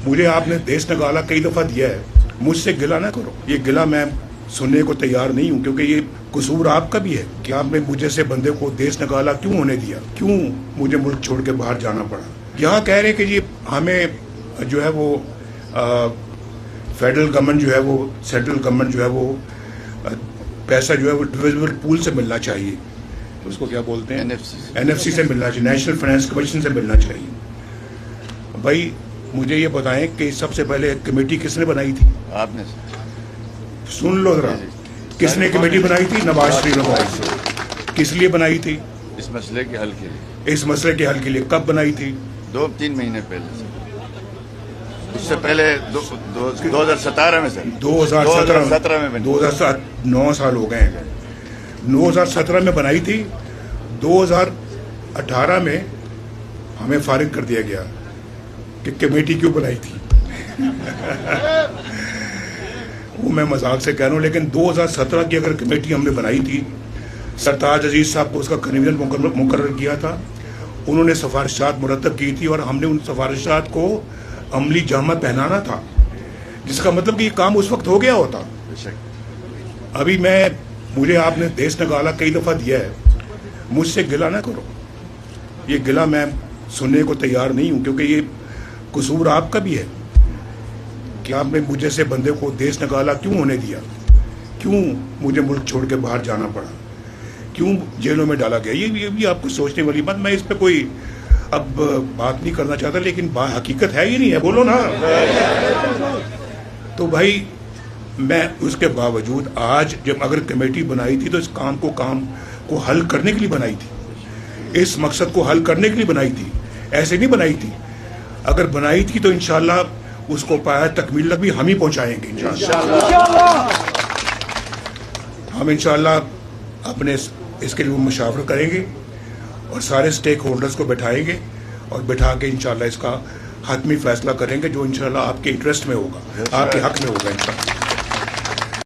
मुझे आपने देश निकाला कई दफ़ा दिया है, मुझसे गिला ना करो। ये गिला मैं सुनने को तैयार नहीं हूँ, क्योंकि ये कसूर आपका भी है कि आपने मुझे से बंदे को देश निकाला क्यों होने दिया, क्यों मुझे मुल्क छोड़ के बाहर जाना पड़ा। यहाँ कह रहे कि जी हमें जो है वो फेडरल गवर्नमेंट जो है वो सेंट्रल गवर्नमेंट जो है वो पैसा जो है वो डिविजिबल पूल से मिलना चाहिए, उसको क्या बोलते हैं, एनएफसी से मिलना चाहिए, नेशनल फाइनेंस कमीशन से मिलना चाहिए। भाई मुझे ये बताएं कि सबसे पहले कमेटी किसने बनाई थी? आपने। सुन लो जरा, किसने कमेटी बनाई थी? नवाज शरीफ ने बनाई थी। किस लिए बनाई थी? इस मसले के हल के लिए। इस मसले के हल के लिए। कब बनाई थी? 2-3 महीने पहले से। उससे पहले 2017 में सर। 2017 में 9 साल हो गए हैं। 2017 में बनाई थी, 2018 में हमें फारिग कर दिया गया कि कमेटी क्यों बनाई थी। वो मैं मजाक से कह रहा हूँ, लेकिन 2017 की अगर कमेटी हमने बनाई थी, सरताज अजीज साहब को उसका कन्वीनर मुकर्रर किया था, उन्होंने सिफारिशात मुरतब की थी और हमने उन सिफारिशात को अमली जामा पहनाना था, जिसका मतलब कि ये काम उस वक्त हो गया होता। अभी मुझे आपने देश निकाला कई दफ़ा दिया है, मुझसे गिला ना करो। ये गिला मैं सुनने को तैयार नहीं हूँ, क्योंकि ये कसूर आपका भी है कि आपने मुझे से बंदे को देश निकाला क्यों होने दिया, क्यों मुझे मुल्क छोड़ के बाहर जाना पड़ा, क्यों जेलों में डाला गया। ये भी आपको सोचने वाली बात। मैं इस पे कोई अब बात नहीं करना चाहता, लेकिन हकीकत है ही नहीं है, बोलो ना। तो भाई मैं उसके बावजूद आज जब अगर कमेटी बनाई थी तो इस काम को हल करने के लिए बनाई थी, इस मकसद को हल करने के लिए बनाई थी, ऐसे नहीं बनाई थी। अगर बनाई थी तो इंशाल्लाह उसको पाया तकमील तक भी हम ही पहुंचाएंगे इंशाल्लाह। हम इंशाल्लाह अपने इसके लिए मशावरा करेंगे और सारे स्टेक होल्डर्स को बैठाएंगे और बैठा के इंशाल्लाह इसका हतमी फैसला करेंगे, जो इंशाल्लाह आपके इंटरेस्ट में होगा, आपके हक में होगा इंशाल्लाह।